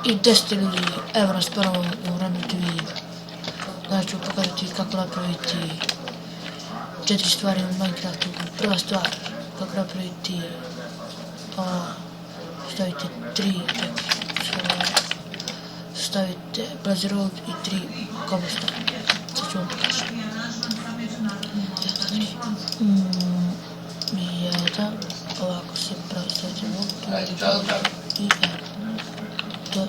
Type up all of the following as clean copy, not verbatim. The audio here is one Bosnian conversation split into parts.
I 10 ljudi, evo nas ponovo u Run TV. Danas ću pokazati kako napraviti 4 stvari u Minecraftu. Prva stvar, kako napraviti stavite 3 stavite Blaze Road i 3 cobblestone. Sad ću vam pokažem. 1, ovako se pravi stavite i to,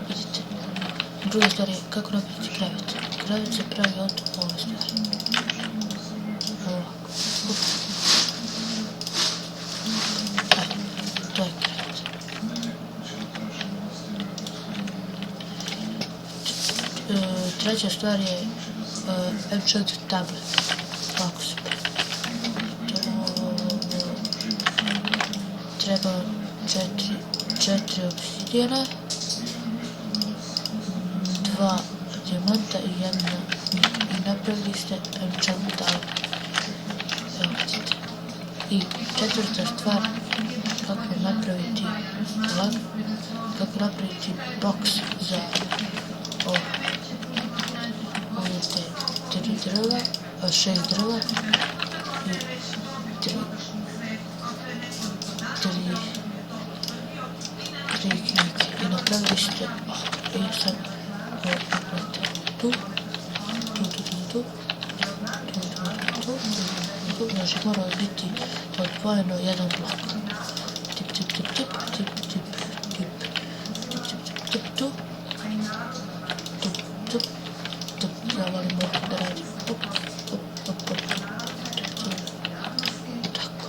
vidite. Druga stvar je kako napraviti krevet. Krevet se pravi od ove stvari. Ovako. To je krevet. Treća stvar je enchant tablet. Ovako se pravi. Treba 4 obsidijana, 2 dijamanta i 1 i napravili ste enchant tablet. Evo vidite. I četvrta stvar, kako napraviti box za ovo. Vidite 3 drva, 6 drva i 3 knjige. I napravili ste i sad tu, znači mora biti odvojeno jedan blok. Ja volim da radim. Tako.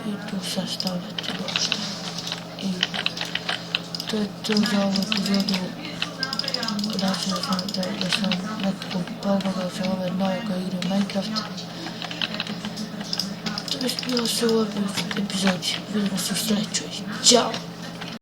I tu sastavljate došta. I to je to za ovu epizodu. Znači da sam nekako pogledao za ove nove koje igraju Minecraft. To je bilo sve u ovoj epizodi. Vidimo se u sljedećoj. Ćao!